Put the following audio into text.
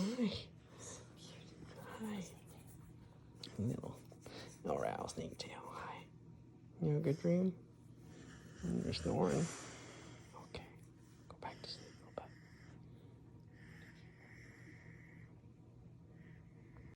hi. Hi. Little rattlesnake tail. Hi. You have a good dream? You're snoring.